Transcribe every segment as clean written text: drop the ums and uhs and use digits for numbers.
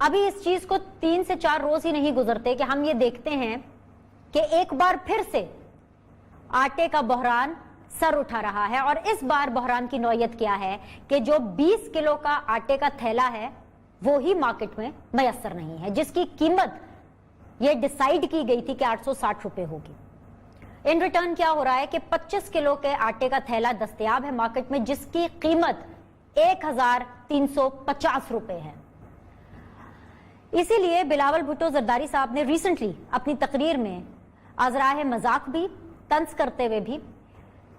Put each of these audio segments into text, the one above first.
अभी इस चीज को 3 से 4 रोज ही नहीं गुजरते कि हम ये देखते हैं कि एक बार फिर से आटे का बहरान सर उठा रहा है। और इस बार बहरान की नौयत क्या है कि जो 20 किलो का आटे का थैला है वो ही मार्केट में मयसर नहीं है, जिसकी कीमत ये डिसाइड की गई थी कि 860 रुपए होगी। इन रिटर्न क्या हो रहा है कि 25 किलो के आटे का थैला दस्तयाब है मार्केट में, जिसकी कीमत 1350 रुपए है। इसीलिए बिलावल भुट्टो जरदारी साहब ने रिसेंटली अपनी तकरीर में आजराए मजाक भी, तंज करते हुए भी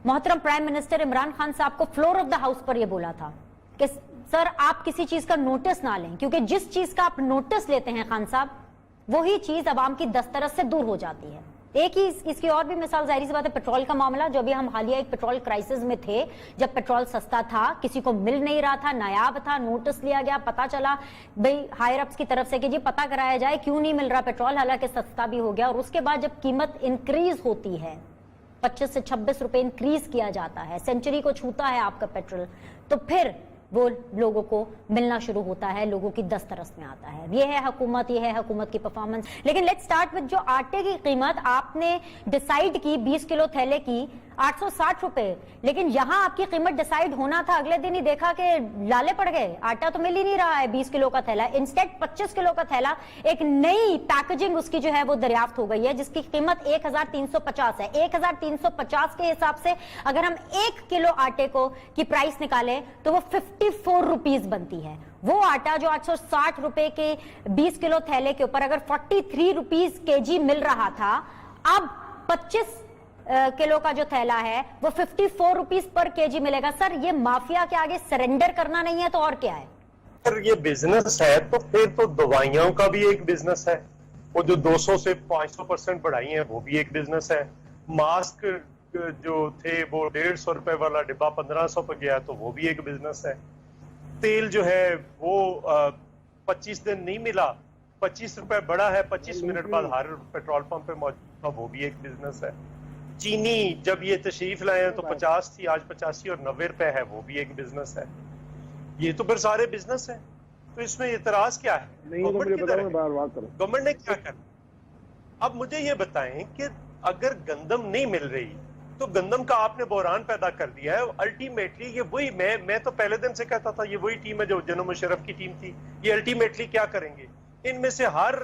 मोहतरम प्राइम मिनिस्टर इमरान खान साहब को फ्लोर ऑफ द हाउस पर यह बोला था कि सर आप किसी चीज का नोटिस ना लें, क्योंकि जिस चीज का आप नोटिस लेते हैं खान साहब वही चीज अवाम की दस्तरस से दूर हो जाती है। एक ही इसकी और भी मिसाल, जाहिर सी बात है, पेट्रोल का मामला, जो अभी हम हालिया एक पेट्रोल क्राइसिस में थे, जब पेट्रोल सस्ता था, किसी को मिल नहीं रहा था, नायाब था, नोटिस लिया गया, पता चला भाई हायर अप्स की तरफ से कि जी पता कराया जाए क्यों नहीं मिल रहा पेट्रोल, हालांकि सस्ता भी हो गया। और उसके बाद जब कीमत इंक्रीज होती है, 25 से 26 रुपए इंक्रीज किया जाता है, सेंचुरी को छूता है आपका पेट्रोल, तो फिर वो लोगों को मिलना शुरू होता है, लोगों की दस्तरस में आता है। ये है हुकूमत, ये है हुकूमत की परफॉर्मेंस। लेकिन लेट्स स्टार्ट विद जो आटे की कीमत आपने डिसाइड की 20 किलो थैले की 860 रुपए, लेकिन यहां आपकी कीमत डिसाइड होना था, अगले दिन ही देखा कि लाले पड़ गए, आटा तो मिल ही नहीं रहा है 20 किलो का थैला, इंस्टेड 25 किलो का थैला, एक नई पैकेजिंग उसकी जो है वो दरियाफ्त हो गई है, जिसकी कीमत 1350 है। 1350 के हिसाब से अगर हम 1 किलो आटे को की प्राइस निकालें तो वो 54 रुपीज बनती है। वो आटा जो 860 रुपए के 20 किलो थैले के ऊपर अगर 43 रुपीज केजी मिल रहा था, अब 25 किलो का जो थैला है वो 54 रुपीज पर केजी मिलेगा। सर ये माफिया के आगे सरेंडर करना नहीं है तो और क्या है? सर ये बिजनेस है तो फिर तो दवाइयों का भी एक बिजनेस है, वो जो 200 से 500% बढ़ाई है वो भी एक बिजनेस है। मास्क जो थे वो 150 रुपए वाला डिब्बा 1500 पर गया तो वो भी एक बिजनेस है। तेल जो है वो 25 दिन नहीं मिला, 25 रुपए बढ़ा है, 25 मिनट बाद हर पेट्रोल पंप पे मौजूद था, वो भी एक बिजनेस है। चीनी जब ये तशरीफ लाए हैं तो 50 थी, आज 85 और 90 रुपए है, वो भी एक बिजनेस है। ये तो फिर सारे बिजनेस है, तो इसमें एतराज क्या है? गवर्नमेंट ने क्या करना? अब मुझे ये बताएं कि अगर गंदम नहीं मिल रही तो गंदम का आपने बहरान पैदा कर दिया है। अल्टीमेटली ये वही, मैं तो पहले दिन से कहता था ये वही टीम है जो जनो मुशर्रफ की टीम थी। ये अल्टीमेटली क्या करेंगे? इनमें से हर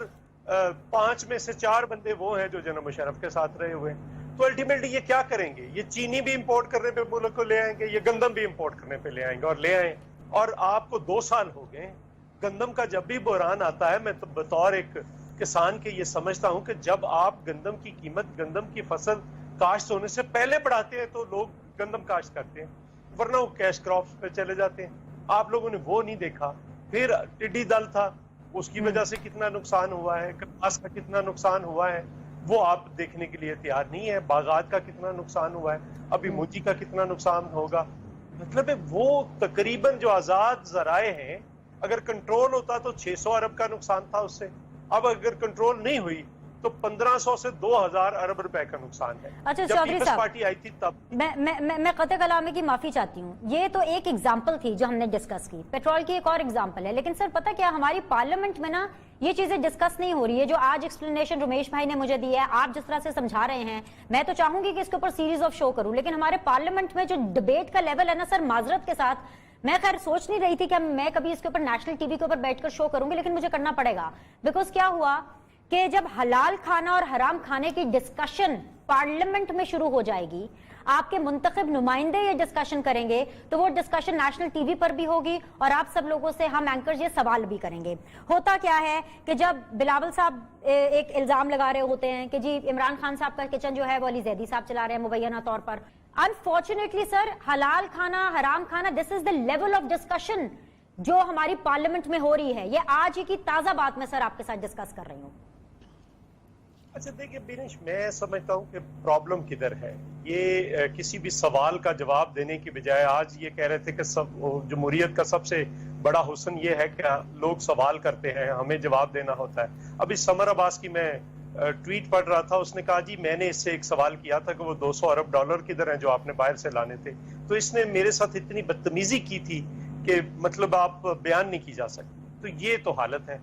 5 में से 4 बंदे वो हैं जो जनो मुशर्रफ के साथ रहे हुए हैं। तो अल्टीमेटली ये क्या करेंगे? ये चीनी भी इंपोर्ट करने पे मुल्क को ले आएंगे, ये गंदम भी इंपोर्ट करने पे ले आएंगे और ले आए। और आपको 2 साल हो गए गंदम का। जब भी बहरान आता है, मैं तो बतौर एक किसान के ये समझता हूं कि जब आप गंदम की कीमत, गंदम की फसल काश्त होने से पहले बढ़ाते हैं तो लोग गंदम काश्त करते हैं, वरना वो कैश क्रॉप्स पे चले जाते हैं। आप लोगों ने वो नहीं देखा। फिर टिड्डी दल था, उसकी वजह से कितना नुकसान हुआ है, कपास का कितना नुकसान हुआ है, वो आप देखने के लिए तैयार नहीं है। बागात का कितना नुकसान हुआ है, अभी मोती का कितना नुकसान होगा। मतलब है वो तकरीबन जो आजाद जराए हैं, अगर कंट्रोल होता तो 600 अरब का नुकसान था उससे। अब अगर कंट्रोल नहीं हुई तो 1500 से 2000 अरब रुपए का नुकसान है। अच्छा जब चौधरी साहब, पार्टी आई थी तब मैं कतई कलामी की माफी चाहती हूँ। ये तो एक एग्जांपल थी जो हमने डिस्कस की, पेट्रोल की एक और एग्जांपल है। लेकिन सर पता क्या, हमारी पार्लियामेंट में ना ये चीजें डिस्कस नहीं हो रही है। जो आज एक्सप्लेनेशन रमेश भाई ने मुझे दी है, आप जिस तरह से समझा रहे हैं, मैं तो चाहूंगी कि इसके ऊपर सीरीज ऑफ शो करूं, लेकिन हमारे पार्लियामेंट में जो डिबेट का लेवल है ना सर, माजरत के साथ, मैं खैर सोच नहीं रही थी कि मैं कभी इसके ऊपर नेशनल टीवी के ऊपर बैठकर शो करूंगी, लेकिन मुझे करना पड़ेगा। बिकॉज क्या हुआ कि जब हलाल खाना और हराम खाने की डिस्कशन पार्लियामेंट में शुरू हो जाएगी, आपके मुंतखब नुमाइंदे ये डिस्कशन करेंगे, तो वो डिस्कशन नेशनल टीवी पर भी होगी और आप सब लोगों से हम एंकर्स ये सवाल भी करेंगे। होता क्या है कि जब बिलावल साहब एक इल्जाम लगा रहे होते हैं कि जी इमरान खान साहब का किचन जो है वो अली जैदी साहब चला रहे हैं मुबैना तौर पर, अनफॉर्चुनेटली सर हलाल खाना, हराम खाना, this is the level of discussion जो हमारी पार्लियामेंट में हो रही है। ये आज ही की ताजा बात मैं सर आपके साथ डिस्कस कर रही हूँ। अच्छा देखिए बिनेश, मैं समझता हूँ कि प्रॉब्लम किधर है। ये किसी भी सवाल का जवाब देने की बजाय आज ये कह रहे थे कि सब जमहूरियत का सबसे बड़ा हुस्न ये है कि लोग सवाल करते हैं, हमें जवाब देना होता है। अभी समर अब्बास की मैं ट्वीट पढ़ रहा था, उसने कहा जी मैंने इससे एक सवाल किया था कि वो 200 अरब डॉलर किधर हैं जो आपने बाहर से लाने थे, तो इसने मेरे साथ इतनी बदतमीजी की थी कि मतलब आप बयान नहीं की जा सकती। तो ये तो हालत है।